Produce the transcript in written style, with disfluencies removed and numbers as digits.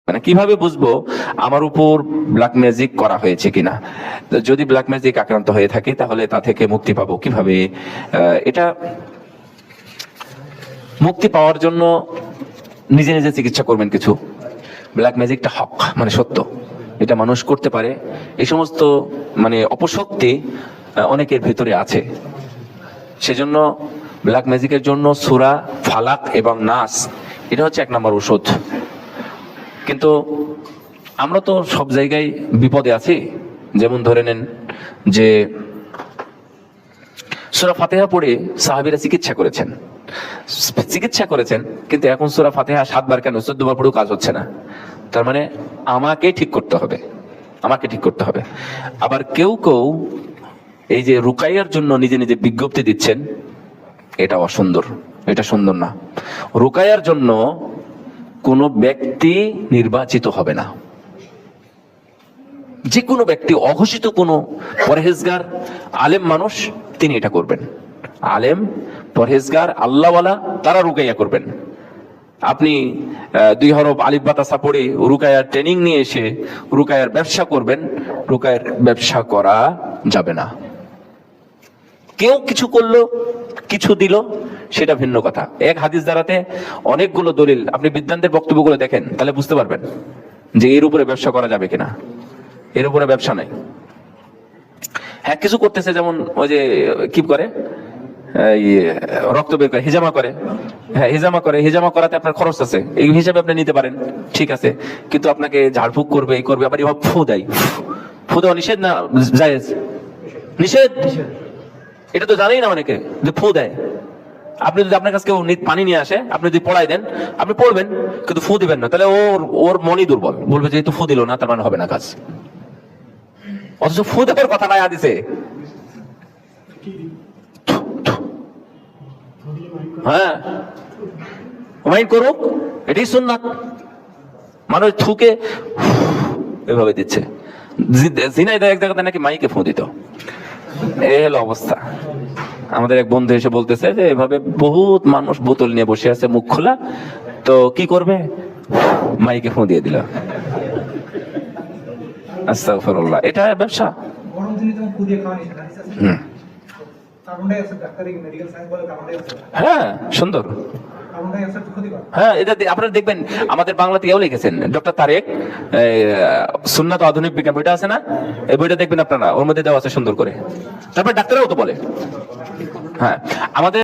মানে কিভাবে বুঝবো আমার উপর ব্ল্যাক ম্যাজিক করা হয়েছে কিনা? যদি ব্ল্যাক ম্যাজিক আক্রান্ত হয়ে থাকে তাহলে তা থেকে মুক্তি পাবো কিভাবে? এটা মুক্তি পাওয়ার জন্য নিজে নিজে চিকিৎসা করবেন কিছু। ব্ল্যাক ম্যাজিকটা হক, মানে সত্য, এটা মানুষ করতে পারে। এই সমস্ত মানে অপশক্তি অনেকের ভিতরে আছে। সেজন্য ব্ল্যাক ম্যাজিকের জন্য সূরা ফালাক এবং নাস এটা হচ্ছে 1 নম্বর ঔষধ। কিন্তু আমরা তো সব জায়গায় বিপদে আছি। যেমন ধরে নেন যে সূরা ফাতিহা পড়ে সাহাবীরা চিকিৎসা করেছেন, কিন্তু এখন সূরা ফাতিহা 7 বার কেন 14 বার পড়েও কাজ হচ্ছে না। তার মানে আমাকে ঠিক করতে হবে। আবার কেউ এই যে রুকাইয়ার জন্য নিজে নিজে বিজ্ঞপ্তি দিচ্ছেন, এটা অসুন্দর, এটা সুন্দর না। রুকাইয়ার জন্য কোন ব্যক্তি নির্বাচিত হবে না। যে কোনো ব্যক্তি, অঘোষিত কোনো পরহেজগার আলেম মানুষ, তিনি এটা করবেন। আলেম, পরহেজগার, আল্লাহওয়ালা, তারা রুকাইয়া করবেন। আপনি 2 হরফ আলিফ বা তাসা পড়ে রুকায়ার ট্রেনিং নিয়ে এসে রুকায়ার ব্যবসা করবেন, রুকায়ার ব্যবসা করা যাবে না। কেউ কিছু করলো, কিছু দিল, সেটা ভিন্ন কথা। এক হাদিস দ্বারাতে অনেকগুলো দলিল, আপনি বিদ্বানদের বক্তব্যগুলো দেখেন, তাহলে বুঝতে পারবেন যে এর উপরে ব্যবসা করা যাবে কিনা। এর উপরে ব্যবসা নাই। হ্যাঁ, কিছু করতেছে, যেমন ওই যে কি করে রক্ত বের করে, হিজামা করে। হ্যাঁ, হিজামা করাতে আপনার খরচ আছে, এই হিসাবে আপনি নিতে পারেন, ঠিক আছে। কিন্তু আপনাকে ঝাড়ফুঁক করবে, এই করবে, আবার এভাবে ফু দেওয়া নিষেধ না জায়েজ? নিষেধ। এটা তো জানেই না অনেকে যে ফু দেয়। আপনি যদি আপনার কাছে কেউ পানি নিয়ে আসে, আপনি যদি পড়াই দেন, আপনি পড়বেন কিন্তু ফু দিবেন না, তাহলে ওর মনই দুর্বল, বলবে যে ফু দিল না, তার মানে হবে না কাজ। অথচ ফু দেওয়ার কথা নাই হাদিসে। হ্যাঁ, মাইন্ড করুক, এটাই সুন্নাত। মানুষ থুকে এভাবে দিচ্ছে। জিনাইদা এক জায়গাতে নাকি মাইকে ফু দিত। এই হলো অবস্থা। আমাদের এক বন্ধু এসে বলতেছে যে এভাবে বহুত মানুষ বোতল নিয়ে বসে আছে, মুখ খোলা, তো কি করবে? মাইকে ফু দিয়ে দিল। আস্তাগফিরুল্লাহ, এটা ব্যবসা। হ্যাঁ, সুন্দর। হ্যাঁ, এটা আপনারা দেখবেন আমাদের বাংলাতে এও লিখেছেন ডক্টর তারেক, সুন্নাত আধুনিক বিজ্ঞান বইটা আছে না, এই বইটা দেখবেন আপনারা, ওর মধ্যে দেওয়া আছে সুন্দর করে। তারপর ডাক্তাররাও তো বলে। হ্যাঁ, আমাদের